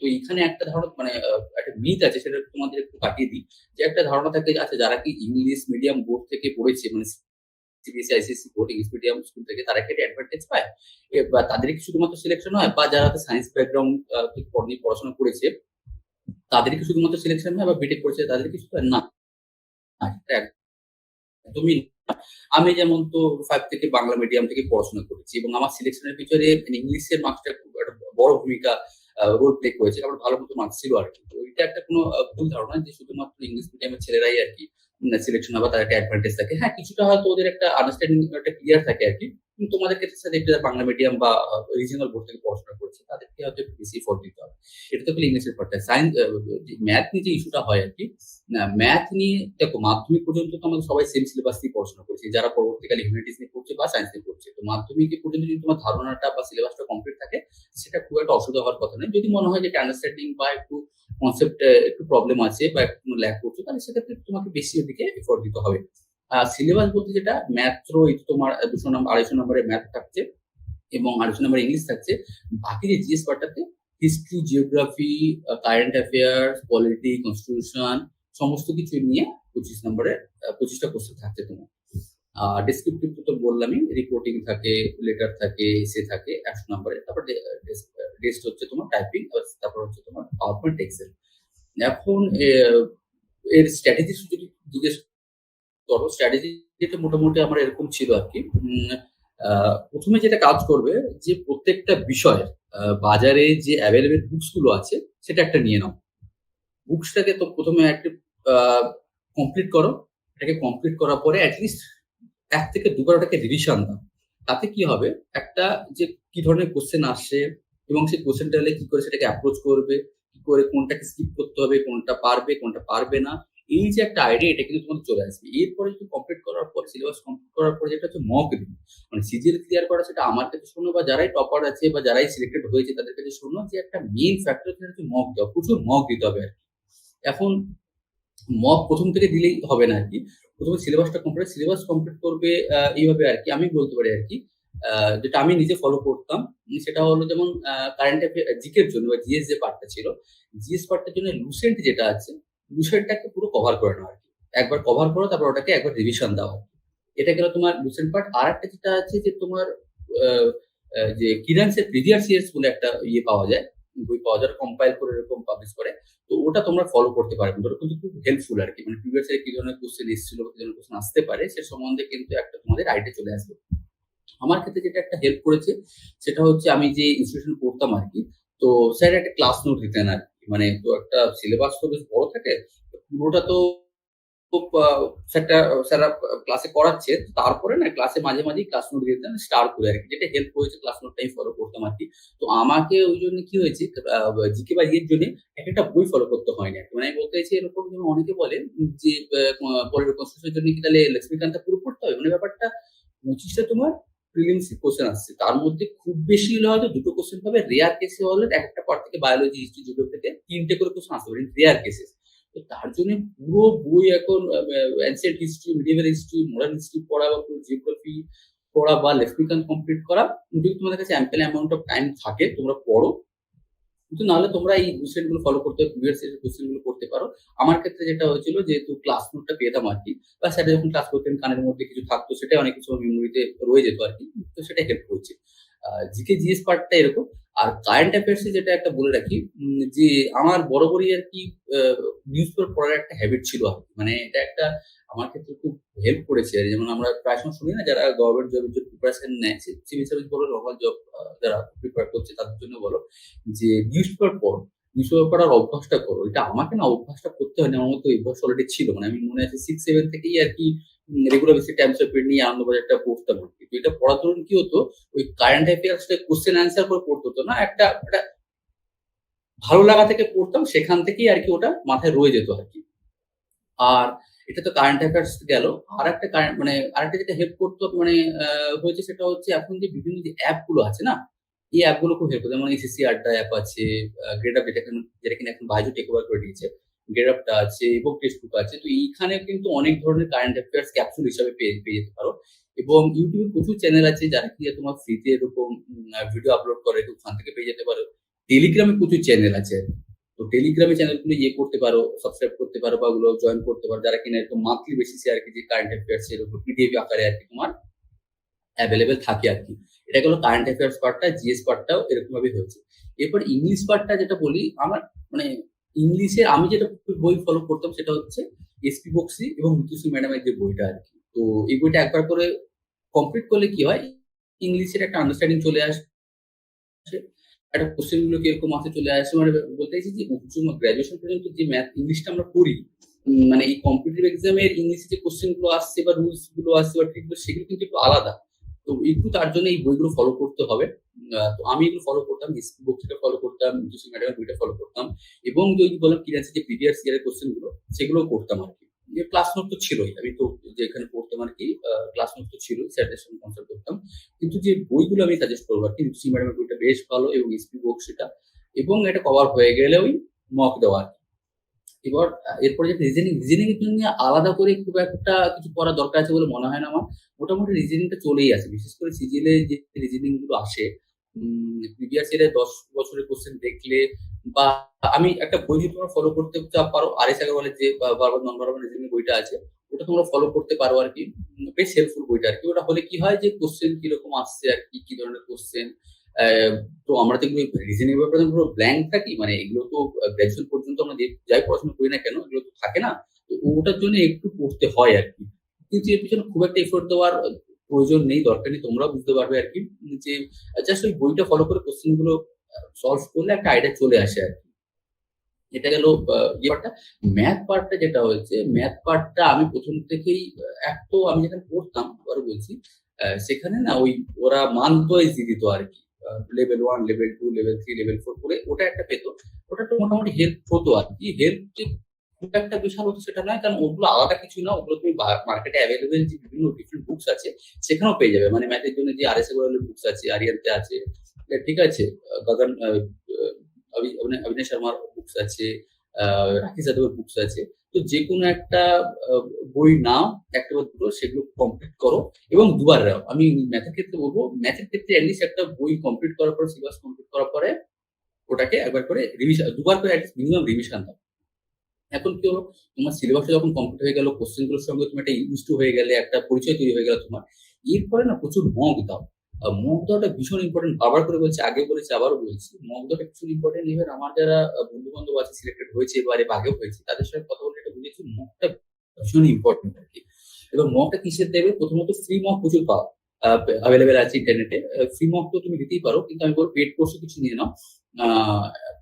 তো এখানে একটা ধারণা মানে একটা মিথ আছে, সেটা তোমাদের একটু কাটিয়ে দিই। যে একটা ধারণা থাকে যে আচ্ছা যারা কি ইংলিশ মিডিয়াম বোর্ড থেকে পড়েছে, মানে CBSE, ICSE board, English medium school থেকে, তারা কি একটা অ্যাডভান্টেজ পায়? বা তাদের কি শুধুমাত্র সিলেকশন হয়? বা যারা সায়েন্স ব্যাকগ্রাউন্ড থেকে নিয়ে পড়াশোনা করেছে তাদের কি শুধুমাত্র সিলেকশন হয়? বা বিটেক করেছে তাদের কি শুধু? না, এটা একদমই না। আমি যেমন তো 5 থেকে বাংলা মিডিয়াম থেকে পড়াশোনা করেছি এবং আমার সিলেকশনের পিছনে ইংলিশের মার্কসটা খুব একটা বড় ভূমিকা রোল প্লে করেছে। আমার ভালো মতো মার্কস ছিল আরকি। তো এটা একটা কোনো ভুল ধারণা যে শুধুমাত্র ইংলিশ মিডিয়ামের ছেলেরাই আরকি সিলেকশন হবে, তার একটা অ্যাডভান্টেজ থাকে। হ্যাঁ, কিছুটা হয়তো ওদের একটা আন্ডারস্ট্যান্ডিং একটা ক্লিয়ার থাকে আরকি। কিন্তু তোমাদের ক্ষেত্রে স্যার এটা বাংলা মিডিয়াম বা রিজিওনাল বোর্ড থেকে পড়াশোনা করেছে, তাদেরকে হয়তো একটু বেশি এফোর্ট দিতে হবে। এটা তো খালি ইংলিশের পার্টটা। সায়েন্স ম্যাথ নিয়ে যে ইস্যুটা হয় আরকি, না ম্যাথ নিয়ে দেখো মাধ্যমিক পর্যন্ত তো আমাদের সবাই সেম সিলেবাস নিয়ে পড়াশোনা করছি, যারা পরবর্তীকালে হিউম্যানিটিস নিয়ে পড়ছে বা সায়েন্স নিয়ে পড়ছে। তো মাধ্যমিক পর্যন্ত যদি তোমার ধারণাটা বা সিলেবাসটা কমপ্লিট থাকে, সেটা খুব একটা অসুবিধা হওয়ার কথা নয়। যদি মনে হয় যে আন্ডারস্ট্যান্ডিং বা একটু কনসেপ্ট একটু প্রবলেম আছে বা একটু ল্যাক করছো, তাহলে সেক্ষেত্রে তোমাকে বেশি ওদিকে এফোর্ট দিতে হবে। সিলেবাস বলতে যেটা ম্যাথ্রো, এই তোমার 200 নম্বর 250 নম্বরের ম্যাথ থাকছে এবং 250 নম্বর ইংলিশ থাকছে। বাকি যে জিএস পার্টটাতে history, geography, current affairs, polity, constitution সমস্ত কিছু নিয়ে 25 নম্বরের 25টা কোশ্চেন থাকছে তোমার। ডেসক্রিপটিভ তো বললামই, রিপোর্টিং থাকে, লেটার থাকে, এসে থাকে 100 নম্বরের। তারপর টেস্ট হচ্ছে তোমার টাইপিং, তারপর হচ্ছে তোমার পাওয়ার পয়েন্ট, এক্সেল। এখন এর স্ট্র্যাটেজি যদি জিজ্ঞেস করো, স্ট্র্যাটেজিটা মোটামুটি আমার এরকম ছিল আরকি। প্রথমে যেটা কাজ করবে যে প্রত্যেকটা বিষয়ের বাজারে যে অ্যাভেলেবল বুকস গুলো আছে সেটা একটা নিয়ে নাও। বুকসটাকে তো প্রথমে একটা কমপ্লিট করো। এটাকে কমপ্লিট করার পরে অ্যাটলিস্ট ১ থেকে ২ বার ওটাকে রিভিশন দাও। তাতে কি হবে? একটা যে কি ধরনের কোয়েশ্চেন আসছে এবং সেই কোয়েশ্চেনটা এলে কি করে সেটাকে অ্যাপ্রোচ করবে, কি করে কোনটাকে স্কিপ করতে হবে, কোনটা পারবে, কোনটা পারবে না। এই যে একটা আইডিয়া, এটা কিন্তু তোমাদের চলে আসবে। এরপরে যদি কমপ্লিট করার পর সিলেবাস কমপ্লিট করার পরে যেটা হচ্ছে মক রিভিউ। মানে সিজিএল ক্লিয়ার করা, সেটা আমার কাছে শোনো বা যারাই টপার আছে বা যারাই সিলেক্টেড হয়েছে তাদের কাছে শোনো, যে একটা মেইন ফ্যাক্টর হচ্ছে মক দেওয়া। প্রচুর মক দিতে হবে আরকি। এখন মক ১ম থেকে দিলেই হবে না আরকি। ১ম এ সিলেবাস কমপ্লিট করবে এইভাবে আরকি আমি বলতে পারি আরকি। যেটা আমি নিজে ফলো করতাম, সেটা হলো যেমন কারেন্ট জিকে এর জন্য বা জিএস যে পার্টটা ছিল, জিএস পার্টটার জন্য লুসেন্ট যেটা আছে, লুসেন্টটাকে পুরো কভার করে নেওয়া আরকি। একবার কভার করো, তারপর ওটাকে একবার রিভিশন দেওয়া। এটা গেল তোমার লুসেন্ট পার্ট। আরেকটা যেটা আছে যে তোমার আ আ যে কিরানসের প্রিভিয়াস ইয়ার্স বলে একটা পাওয়া যায়। বই পাওয়া যায়, কম্পাইল করে এরকম পাবলিশ করে। তো ওটা তোমরা ফলো করতে পারবে। ওটা কিন্তু খুব হেল্পফুল আরকি। মানে প্রিভিয়াস ইয়ার কি ধরনের কোয়েশ্চেন এসেছিল, কি ধরনের কোয়েশ্চেন আসতে পারে সে সম্বন্ধে কিন্তু একটা তোমাদের আইডিয়া চলে আসবে। আমার ক্ষেত্রে যেটা একটা হেল্প করেছে সেটা হচ্ছে আমি যে ইনস্টিটিউশনে পড়তাম আরকি। তো স্যার একটা ক্লাস নোট দিতেন আরকি। মানে তো একটা সিলেবাস তো বেশ বড় থাকে। তো পুরোটা তো খুব স্যাররা ক্লাসে করাচ্ছে। তারপরে না ক্লাসে মাঝে, মাঝেই ক্লাস নোট দিয়ে দিতেন স্টার করে আরকি। যেটা হেল্প হয়েছে, ক্লাস নোটটা আমি ফলো করতাম আরকি। তো আমাকে ওইজন্য কি হয়েছে, জিকে বা ইয়ের জন্যে একেকটা বই ফলো করতে হয়নি আরকি। মানে আমি বলতে চাইছি এরকম, যেমন অনেকে বলে যে পলিটিক্যাল কনস্টিটিউশন এর জন্য কি তাহলে লক্ষ্মীকান্তটা পুরো পড়তে হবে? মানে ব্যাপারটা ২৫ টা তোমার প্রিলিমস কোয়েশ্চেন আসছে। তার মধ্যে খুব বেশি হলে হয়তো ২ টো কোয়েশ্চেন পাবে। রেয়ার কেসে হলে একেকটা পার্ট থেকে বায়োলজি, হিস্ট্রি, জিওগ্রাফি থেকে ৩ টে করে কোয়েশ্চেন আসতে পারে। Rare cases. তো তার জন্য পুরো বই এখন ancient history, medieval history, modern history পড়া বা পুরো জিওগ্রাফি পড়া বা লেক্সিকান কমপ্লিট করা, যদি তোমাদের কাছে অ্যাম্পল অ্যামাউন্ট অফ টাইম থাকে তোমরা পড়ো। কিন্তু নাহলে তোমরা এই রুলসেট গুলো ফলো করতে, প্রিভিয়াস ইয়ার কোয়েশ্চেন গুলো করতে পারো। আমার ক্ষেত্রে যেটা হয়েছিল, যেহেতু ক্লাস নোটটা পেতাম আরকি, বা স্যার যখন ক্লাস করতেন কানের মধ্যে কিছু থাকতো, সেটাই অনেক কিছু মেমোরিতে রয়ে যেত আরকি। তো সেটা হেল্প করছে। জিকে জিএস পার্টটা এরকম। আর কারেন্ট অ্যাফেয়ার্স এ যেটা একটা বলে রাখি, যে আমার বরাবরই আরকি আ নিউজ পেপার পড়ার একটা হ্যাবিট ছিল আরকি। মানে এটা একটা আমার ক্ষেত্রে খুব হেল্প করেছে। যেমন আমরা প্রায় সময় শুনি না, যারা গভর্নমেন্ট জবের জন্য প্রিপারেশন নেয়, সিভিল সার্ভিস বলো, নরমাল জব যারা প্রিপেয়ার করছে তাদের জন্য বলো, যে নিউজ পেপার পড়ো। নিউজ পেপার পড়ার অভ্যাসটা করো। এটা আমাকে না অভ্যাসটা করতে হয়নি। আমার মধ্যে অভ্যাস অলরেডি ছিল। মানে আমি মনে আছে 6-7 থেকেই আরকি regular basis Times of India নিয়ে আনন্দবাজারটা পড়তাম আরকি। তো এটা পড়ার দরুন কি হতো, ওই কারেন্ট অ্যাফেয়ার্স টা কোয়েশ্চেন অ্যান্সার করে পড়তে হতো না। একটা একটা ভালো লাগা থেকে পড়তাম, সেখান থেকেই আরকি ওটা মাথায় রয়ে যেত আরকি। আর এটা তো কারেন্ট অ্যাফেয়ার্স গেল। আরেকটা মানে আরেকটা যেটা হেল্প করতো, মানে আ হয়েছে, সেটা হচ্ছে এখন যে বিভিন্ন যে অ্যাপ গুলো আছে না? এই অ্যাপ গুলো খুব হেল্প করে। যেমন এসএসসি আড্ডা অ্যাপ আছে, গ্রেড আপ, যেটা কিনা এখন বাইজু টেক ওভার করে নিয়েছে। গ্রেড আপটা আছে এবং টেক্সটবুক আছে। তো এইখানে কিন্তু অনেক ধরনের কারেন্ট অ্যাফেয়ার্স ক্যাপসুল হিসাবে পেয়ে যেতে পারো। এবং YouTube এ প্রচুর চ্যানেল আছে যারা কিনা তোমার ফ্রিতে এরকম ভিডিও আপলোড করে, তো ওখান থেকে পেয়ে যেতে পারো। টেলিগ্রামে প্রচুর চ্যানেল আছে আরকি। তো টেলিগ্রামে চ্যানেলগুলো করতে পারো, সাবস্ক্রাইব করতে পারো বা ওগুলো জয়েন করতে পারো। যারা কিনা এরকম মান্থলি বেসিসে আরকি যে কারেন্ট অ্যাফেয়ার্স এর উপর পিডিএফ আকারে আরকি তোমার এভেইলেবল থাকে আরকি। এটা গেল কারেন্ট অ্যাফেয়ার্স পার্টটা, জিএস পার্টটাও এরকমভাবেই হয়েছে। এরপর ইংলিশ পার্টটা যেটা বলি, আমার মানে ইংলিশে আমি যেটা বই ফলো করতাম সেটা হচ্ছে এসপি বক্সী এবং মিতুশ্রী ম্যাডামের যে বইটা আরকি। তো এই বইটা একবার করে কমপ্লিট করলে কি হয়, ইংলিশের একটা আন্ডারস্ট্যান্ডিং চলে আসে। একটা কোশ্চেন গুলো কিরকম আসে চলে আসে, মানে বলতে চাইছি যে উচ্চ গ্র্যাজুয়েশন পর্যন্ত যে ম্যাথ ইংলিশটা আমরা পড়ি, মানে এই কম্পিটিটিভ এক্সামের ইংলিশে যে কোশ্চেন গুলো আসছে বা রুলস গুলো আসছে বা ট্রিক গুলো সেগুলো কিন্তু একটু আলাদা। তো একটু তার জন্য এই বইগুলো ফলো করতে হবে। তো আমি এগুলো ফলো করতাম, এসপি বক্তৃতা ফলো করতাম, মিতুশ্রী ম্যাডামের বইটা ফলো করতাম এবং যে ওই যে বললাম কিরান্সি যে প্রিভিয়াস ইয়ারের কোশ্চেন গুলো সেগুলোও করতাম আরকি। ক্লাস নোট তো ছিলই। আমি তো যেখানে পড়তাম আরকি ক্লাস নোট তো ছিলই। স্যারদের সঙ্গে কনসাল্ট করতাম। কিন্তু যে বইগুলো আমি সাজেস্ট করবো আরকি, মিতুশ্রী ম্যাডামের বইটা বেশ ভালো এবং এসপি বক্সিটা, এবং এটা কভার হয়ে গেলে ওই মক দেওয়া আরকি। এবার এরপরে যে রিজনিং এর জন্য আলাদা করে খুব একটা কিছু করার দরকার আছে বলে মনে হয় না আমার। মোটামুটি রিজনিংটা চলেই আছে। বিশেষ করে সিজিএল এ যে রিজনিং গুলো আসে, প্রিভিয়াস ইয়ারে ১০ বছরের কোশ্চেন দেখলে বা আমি একটা বই যদি তোমরা ফলো করতে পারো, আর.এস. আগারওয়ালের যে বারবার নন বারবার রিজনিং বইটা আছে, ওটা তোমরা ফলো করতে পারো আরকি। বেশ হেল্পফুল বইটা আরকি। ওটা হলে কি হয় যে কোশ্চেন কিরকম আসছে আরকি, কি ধরনের কোশ্চেন। তো আমরা তো এগুলো রিজনিং ব্যাপারে পুরো ব্ল্যাঙ্ক থাকি। মানে এগুলো তো গ্র্যাজুয়েশন পর্যন্ত আমরা যাই পড়াশোনা করি না কেন, এগুলো তো থাকে না। তো ওটার জন্য একটু পড়তে হয় আরকি। কিন্তু এর পিছনে খুব একটা এফোর্ট দেওয়ার প্রয়োজন নেই, দরকার নেই। তোমরাও বুঝতে পারবে আরকি যে জাস্ট ওই বইটা ফলো করে কোশ্চেন গুলো সলভ করলে একটা আইডিয়া চলে আসে আরকি। এটা গেল পার্টটা। ম্যাথ পার্টটা যেটা হয়েছে, ম্যাথ পার্টটা আমি ১ম থেকেই এক তো আমি যেখানে পড়তাম আবারও বলছি, সেখানে না ওই ওরা মান্থ ওয়াইজ দিয়ে দিত আরকি। লেভেল 1, লেভেল 2, লেভেল 3, লেভেল 4 করে ওটা একটা পেত। ওটা একটু মোটামুটি হেল্প হতো আরকি। হেল্প যে খুব একটা বিশাল হতো সেটা নয়। কারণ ওগুলো আলাদা কিছু না। ওগুলো তুমি মার্কেটে এভেইলেবল যে বিভিন্ন ডিফারেন্ট বুকস আছে সেখানেও পেয়ে যাবে। মানে ম্যাথের জন্য যে আর.এস. আগারওয়ালের বুকস আছে, আরিয়ান্তে আছে। ঠিক আছে? গগন অবিনাশ শর্মার বুকস আছে, আ রাকেশ যাদবের বুকস আছে। তো যেকোনো একটা আ বই নাও, ১ টা বা ২ টো সেগুলো কমপ্লিট করো এবং দুবার দাও। আমি ম্যাথের ক্ষেত্রে বলব, ম্যাথের ক্ষেত্রে এট লিস্ট একটা বই কমপ্লিট করার পরে, সিলেবাস কমপ্লিট করার পরে ওটাকে একবার করে দুবার করে এট লিস্ট মিনিমাম রিভিশন দাও। এখন কি হলো, তোমার সিলেবাসটা যখন কমপ্লিট হয়ে গেল, কোশ্চেন গুলোর সঙ্গে তুমি একটা ইউজড টু হয়ে গেলে, একটা পরিচয় তৈরি হয়ে গেল তোমার। এরপরে না প্রচুর মক দাও। মক দেওয়াটা ভীষণ ইম্পোর্টেন্ট। বারবার করে বলছি, আগে বলেছি, আবারও বলছি। মক দেওয়াটা ভীষণ ইম্পোর্টেন্ট। ইভেন আমার যারা বন্ধু-বান্ধব আছে সিলেক্টেড হয়েছে এবারে বা আগেও হয়েছে, তাদের সাথে কথা বলে এটা বুঝেছি মকটা ভীষণ ইম্পোর্টেন্ট আরকি। এবং মকটা কিসের দেবে? প্রথমত ফ্রি মক প্রচুর পাওয়া এভেইলেবল আছে ইন্টারনেটে। ফ্রি মক তো তুমি দিতেই পারো। কিন্তু আমি বলব পেইড কোর্সও কিছু নিয়ে নাও। আ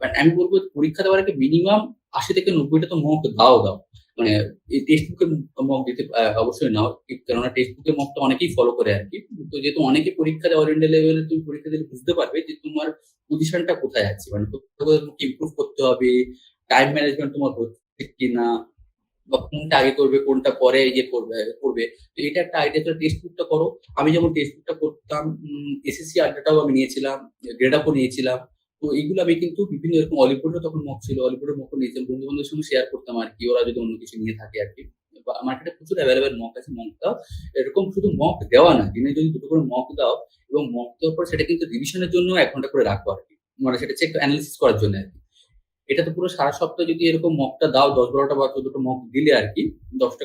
বাট আমি বলব পরীক্ষা দেওয়ার আগে মিনিমাম ৮০ থেকে ৯০ টা তো মক দাও। মানে এই টেক্সট বুকের মক দিতে অবশ্যই নাও। কেননা টেক্সট বুকের মকটা অনেকেই ফলো করে আরকি। তো যেহেতু অনেকে পরীক্ষা দেয়, অল ইন্ডিয়া লেভেলে তুমি পরীক্ষা দিলে বুঝতে পারবে যে তোমার পজিশনটা কোথায় আছে। মানে কোথাও তোমাকে ইমপ্রুভ করতে হবে, টাইম ম্যানেজমেন্ট তোমার হচ্ছে কিনা বা কোনটা আগে করবে, কোনটা পরে করবে। তো এটা একটা আইডিয়া, তো টেক্সট বুকটা করো। আমি যেমন টেক্সট বুকটা করতাম, এসএসসি আড্ডাটাও আমি নিয়েছিলাম, গ্রেড আপও নিয়েছিলাম। তো এগুলো আমি কিন্তু বিভিন্ন এরকম অলিম্পিয়াডেও তখন মক ছিল। অলিম্পিয়াডের মকও নিয়েছিলাম। বন্ধু-বান্ধবের সঙ্গে শেয়ার করতাম আরকি। ওরা যদি অন্য কিছু নিয়ে থাকে আরকি। বা মার্কেটে প্রচুর এভেইলেবল মক আছে, মক দাও। এরকম শুধু মক দেওয়া না, দিনে যদি ২ টো করে মক দাও এবং মক দেওয়ার পর সেটা কিন্তু রিভিশনের জন্য ১ ঘন্টা করে রাখো আরকি। মানে সেটা চেক এনালাইসিস করার জন্য আরকি। এটা তো পুরো সারা সপ্তাহে যদি এরকম মকটা দাও, ১০-১২ টা বা ১৪ টা মক দিলে আরকি, ১০ টা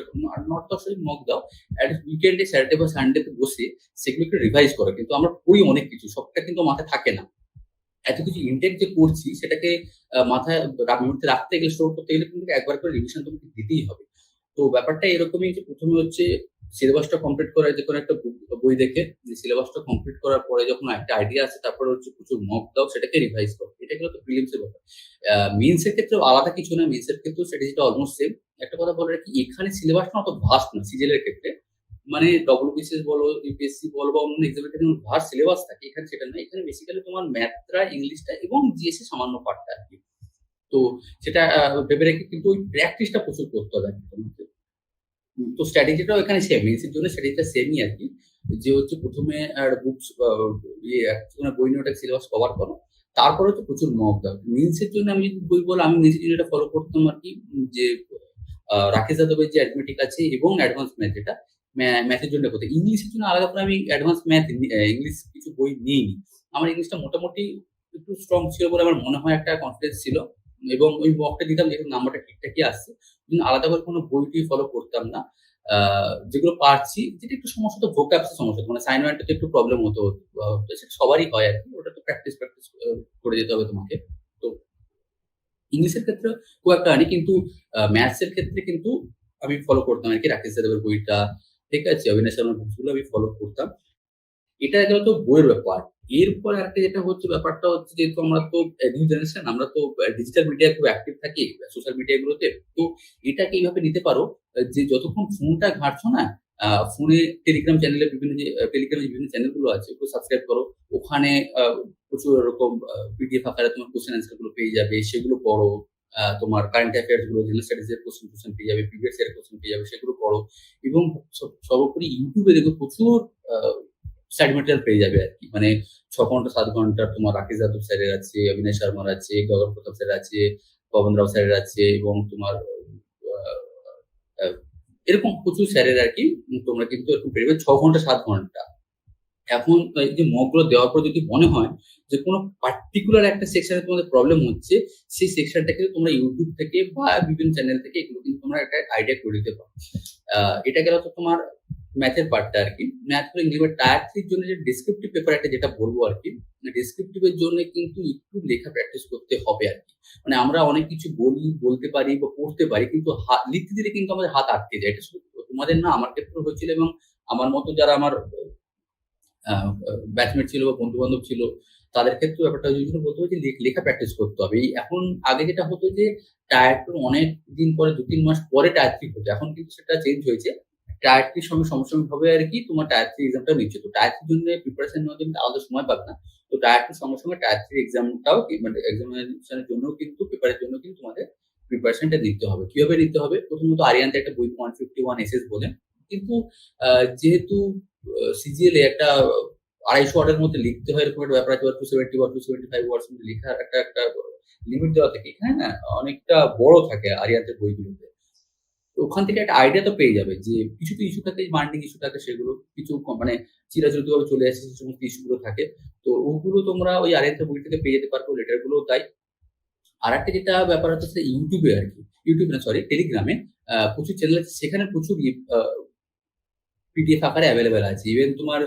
নট ১০ টা মক দাও। এট লিস্ট উইকেন্ডে, স্যাটারডে বা সানডে তে বসে সেগুলো একটু রিভাইজ করো। কিন্তু আমরা পড়ি অনেক কিছু। সবটা কিন্তু মাথায় থাকে না। এত কিছু ইনটেক যে করছি সেটাকে মাথায় মেমোরিতে রাখতে গেলে, স্টোর করতে গেলে কিন্তু একবার করে রিভিশন তোমাকে দিতেই হবে। তো ব্যাপারটা এরকমই যে ১ম এ হচ্ছে সিলেবাসটা কমপ্লিট করা, যেকোনো একটা বই দেখে যে সিলেবাসটা কমপ্লিট করার পরে যখন একটা আইডিয়া আসে, তারপরে হচ্ছে প্রচুর মক দাও, সেটাকে রিভাইজ করো। এটা গেল তো প্রিলিমস এর ব্যাপার। মেইনস এর ক্ষেত্রেও আলাদা কিছু না। মেইনস এর ক্ষেত্রেও স্ট্র্যাটেজিটা অলমোস্ট সেম। একটা কথা বলে রাখি, এখানে সিলেবাসটা অত ভাস্ট না সিজিএল এর ক্ষেত্রে। মানে ডব্লিউবিসিএস বলো, ইউপিএসসি বলো বা অন্য এক্সামের ক্ষেত্রে যেমন ভাস্ট সিলেবাস থাকে, এখানে সেটা না। এখানে বেসিক্যালি তোমার ম্যাথটা, ইংলিশটা এবং জিএস এর সামান্য পার্টটা আরকি। তো সেটা ভেবে রেখে কিন্তু ওই প্র্যাকটিসটা প্রচুর করতে হবে আরকি তোমাকে। তো স্ট্র্যাটেজিটাও এখানে সেম। মেইনস এর জন্য স্ট্র্যাটেজিটা সেমই আরকি। যে হচ্ছে ১ম এ বুকস একটুখানি বই নিয়ে ওটাকে সিলেবাস কভার করো। তারপরে হচ্ছে প্রচুর মক দাও। মেইনস এর জন্য আমি যদি বই বলো, আমি মেইনস এর জন্য এটা ফলো করতাম আরকি, যে রাকেশ যাদবের যে অ্যারিথমেটিক আছে এবং অ্যাডভান্স ম্যাথ, যেটা ম্যাথের জন্য করতে। ইংলিশের জন্য আলাদা করে আমি অ্যাডভান্স ম্যাথ ইংলিশ কিছু বই নিইনি। আমার ইংলিশটা মোটামুটি একটু স্ট্রং ছিল বলে আমার মনে হয়, একটা কনফিডেন্স ছিল এবং ওই মকটা দিতাম যেহেতু নাম্বারটা ঠিকঠাকই আসছে। কিন্তু আলাদা করে কোনো বই-টই ফলো করতাম না। আ যেগুলো পারছি, যেটা একটু সমস্যা হতো ভোকাবস এর সমস্যা হতো। মানে সাইন ওয়ানটাতে একটু প্রবলেম হতো। সেটা সবারই হয় আরকি। ওটা তো প্র্যাকটিস করে যেতে হবে তোমাকে। তো ইংলিশের ক্ষেত্রে খুব একটা হয়নি। কিন্তু ম্যাথস এর ক্ষেত্রে কিন্তু আমি ফলো করতাম আরকি রাকেশ যাদবের বইটা, ঠিক আছে? অবিনাশ শর্মার বুকসগুলো আমি ফলো করতাম। এটা গেল তো বইয়ের ব্যাপার। এরপরে আরেকটা যেটা হচ্ছে ব্যাপারটা হচ্ছে যেহেতু আমরা তো নিউ জেনারেশন, আমরা তো ডিজিটাল মিডিয়ায় খুব অ্যাক্টিভ থাকি, সোশ্যাল মিডিয়া গুলোতে। তো এটাকে এইভাবে নিতে পারো যে যতক্ষণ ফোনটা ঘাঁটছো না, আ ফোনে টেলিগ্রাম চ্যানেলে বিভিন্ন যে টেলিগ্রামে যে বিভিন্ন চ্যানেল গুলো আছে ওগুলো সাবস্ক্রাইব করো। ওখানে প্রচুর এরকম পিডিএফ আকারে তোমার কোয়েশ্চেন অ্যান্সার গুলো পেয়ে যাবে। সেগুলো পড়ো। তোমার কারেন্ট অ্যাফেয়ার্স গুলো, জেনারেল স্টাডিজ এর কোয়েশ্চেন পেয়ে যাবে, প্রিভিয়াস ইয়ার কোয়েশ্চেন পেয়ে যাবে, সেগুলো পড়ো। এবং সর্বোপরি YouTube এ দেখবে প্রচুর আ সাইড মেটেরিয়াল পেয়ে যাবে আরকি। মানে ৬ ঘন্টা ৭ ঘন্টার তোমার রাকেশ যাদব স্যারের আছে, অবিনাশ শর্মার আছে, গগন প্রতাপ স্যারের আছে, পবন রাও স্যারের আছে এবং তোমার আ আ এরকম প্রচুর স্যারের আরকি তোমরা কিন্তু এরকম পেয়ে যাবে ৬ ঘন্টা ৭ ঘন্টা। এখন এই যে মকগুলো দেওয়ার পর যদি মনে হয় যে কোনো পার্টিকুলার একটা সেকশনে তোমাদের প্রবলেম হচ্ছে, সেই সেকশনটাকে তোমরা YouTube থেকে বা বিভিন্ন চ্যানেল থেকে এগুলো কিন্তু তোমরা একটা আইডিয়া করে নিতে পারো। আ এটা গেল তো তোমার ম্যাথের পার্টটা আরকি। ম্যাথ করে এবার টায়ার 3 এর জন্য যে ডেসক্রিপটিভ পেপার একটা যেটা বলবো আরকি। ডেসক্রিপটিভ এর জন্য কিন্তু একটু লেখা প্র্যাকটিস করতে হবে আরকি। মানে আমরা অনেক কিছু বলি, বলতে পারি বা পড়তে পারি কিন্তু লিখতে দিলে কিন্তু আমাদের হাত আটকে যায়। এটা শুধু তোমাদের না, আমার ক্ষেত্রেও হয়েছিল এবং আমার মতো যারা আমার আ আ ব্যাচমেট ছিল বা বন্ধু-বান্ধব ছিল, তাদের ক্ষেত্রেও ব্যাপারটা ওই জন্য বলতে হবে যে লেখা প্র্যাকটিস করতে হবে। এখন আগে যেটা হতো যে টায়ার 2 অনেক দিন পরে ২-৩ মাস পরে টায়ার 3 হতো। এখন কিন্তু সেটা চেঞ্জ হয়েছে। টায়ার 3 এর সঙ্গে সমসাময়িকভাবে আরকি তোমার টায়ার 3 এক্সামটাও নিচ্ছে। তো টায়ার 3 এর জন্য প্রিপারেশন নেওয়ার জন্য আলাদা সময় পাবে না। তো টায়ার 2 সঙ্গে, সঙ্গে টায়ার 3 এক্সামটাও মানে এক্সামিনেশন এর জন্যও কিন্তু প্রিপারের জন্য কিন্তু তোমাদের প্রিপারেশনটা নিতে হবে। কিভাবে নিতে হবে? প্রথমত আরিয়ানতে একটা বই 151 এসএস বলে। কিন্তু আ যেহেতু সিজিএল এ একটা ২৫০ ওয়ার্ডের মধ্যে লিখতে হয় এরকম একটা ব্যাপার আছে, বা 270 বা 275 ওয়ার্ডস মধ্যে লেখার একটা লিমিট দেওয়া থাকে। এখানে না অনেকটা বড় থাকে আরিয়ান্তের বইগুলোতে। তো ওখান থেকে একটা আইডিয়া তো পেয়ে যাবে যে কিছু তো ইস্যু থাকে, বার্নিং ইস্যু থাকে, সেগুলো কিছু মানে চিরাচরিতভাবে চলে আসে যে সমস্ত ইস্যু গুলো থাকে। তো ওগুলো তোমরা ওই আরিয়ান্তের বই থেকে পেয়ে যেতে পারবে, লেটার গুলোও তাই। আরেকটা যেটা ব্যাপার হচ্ছে YouTube এ আরকি। YouTube না, সরি, টেলিগ্রামে প্রচুর চ্যানেল আছে, সেখানে প্রচুর পিডিএফ আকারে এভেইলেবল আছে। ইভেন তোমার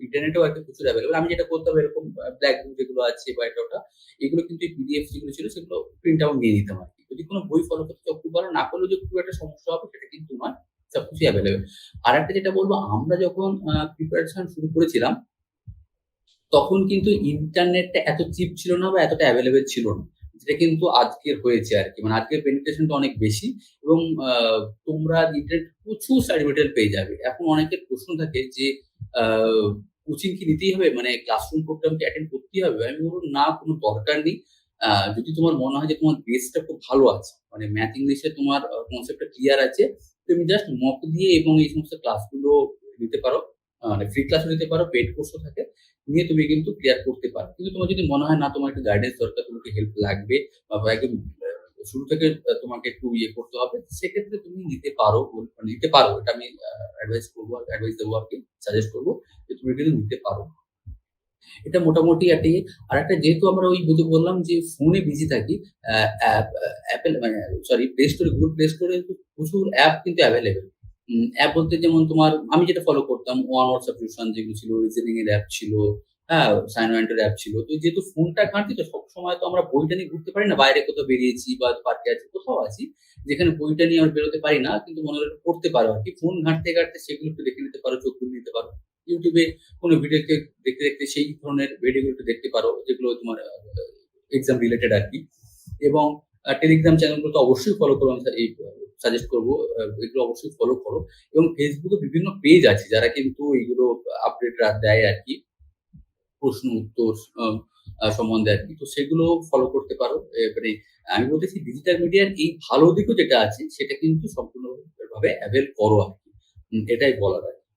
ইন্টারনেটেও আরকি প্রচুর এভেইলেবল। আমি যেটা করতাম এরকম ব্ল্যাক বুক যেগুলো আছে বা এটা ওটা, এগুলো কিন্তু এই পিডিএফ যেগুলো ছিল সেগুলো প্রিন্ট আউট নিয়ে নিতাম আরকি। যদি কোন বই ফলো করতে চাও খুব ভালো, না করলেও যে খুব একটা সমস্যা হবে সেটা কিন্তু নয়। সবকিছুই এভেইলেবল। আরেকটা যেটা বলব, আমরা যখন প্রিপারেশন শুরু করেছিলাম তখন কিন্তু ইন্টারনেটটা এত চিপ ছিল না বা এতটা এভেইলেবল ছিল না। যেটা কিন্তু আজকের হয়েছে আরকি। মানে আজকের পেনিট্রেশন টা অনেক বেশি এবং তোমরা ইন্টারনেট প্রচুর সাইড মেটেরিয়াল পেয়ে যাবে। এখন অনেকের প্রশ্ন থাকে যে আ কোচিং কি নিতেই হবে? মানে ক্লাসরুম প্রোগ্রাম কি অ্যাটেন্ড করতেই হবে? আমি বলব না, কোন দরকার নেই। যদি তোমার মনে হয় যে তোমার বেসটা খুব ভালো আছে, মানে ম্যাথ ইংলিশে তোমার কনসেপ্টটা ক্লিয়ার আছে, তুমি জাস্ট মক দিয়ে এবং এই সমস্ত ক্লাসগুলো নিতে পারো। মানে ফ্রি ক্লাসও নিতে পারো, পেইড কোর্সও থাকে। নিয়ে তুমি কিন্তু ক্লিয়ার করতে পারো। কিন্তু তোমার যদি মনে হয় না তোমার একটু গাইডেন্স দরকার, তোমাকে হেল্প লাগবে বা একদম শুরু থেকে তোমাকে একটু ইয়ে করতে হবে, সেক্ষেত্রে তুমি নিতে পারো, নিতে পারো। এটা আমি অ্যাডভাইস দেবো আরকি, সাজেস্ট করব যে তুমি কিন্তু নিতে পারো। এটা মোটামুটি আরকি। আরেকটা, যেহেতু আমরা ওই যে বললাম যে ফোনে বিজি থাকি, অ্যাপেল মানে সরি প্লে স্টোরে, গুগল প্লে স্টোরে প্রচুর অ্যাপ কিন্তু এভেইলেবল। অ্যাপ বলতে যেমন তোমার আমি যেটা ফলো করতাম, ওয়ান ওয়ার্ড সাবস্ক্রিপশন যেগুলো ছিল, রিজনিং এর অ্যাপ ছিল, হ্যাঁ? সাইনওয়েন্টের অ্যাপ ছিল। তো যেহেতু ফোনটা ঘাঁটছি তো সবসময় তো আমরা বইটা নিয়ে ঘুরতে পারি না। বাইরে কোথাও বেরিয়েছি বা পার্কে আছি, কোথাও আছি, যেখানে বইটা নিয়ে আর বেরোতে পারি না। কিন্তু মনে হলো একটু পড়তে পারো আরকি। ফোন ঘাঁটতে, ঘাঁটতে সেগুলো একটু দেখে নিতে পারো, চোখ বুলিয়ে নিতে পারো। YouTube এ কোন ভিডিওকে দেখতে, দেখতে সেই ধরনের ভিডিওগুলো একটু দেখতে পারো, যেগুলো তোমার এক্সাম রিলেটেড আরকি। এবং টেলিগ্রাম চ্যানেলগুলো তো অবশ্যই ফলো করো, আমি সাজেস্ট করব। এগুলো অবশ্যই ফলো করো এবং Facebook এ বিভিন্ন পেজ আছে যারা কিন্তু এগুলো আপডেট দেয় আরকি। প্রশ্ন উত্তর আ আ সম্বন্ধে আরকি। তো সেগুলো ফলো করতে পারো। মানে আমি বলতেছি ডিজিটাল মিডিয়ার এই ভালো দিকও যেটা আছে সেটা কিন্তু সম্পূর্ণভাবে এভেইল করো আরকি। এটাই বলার আরকি।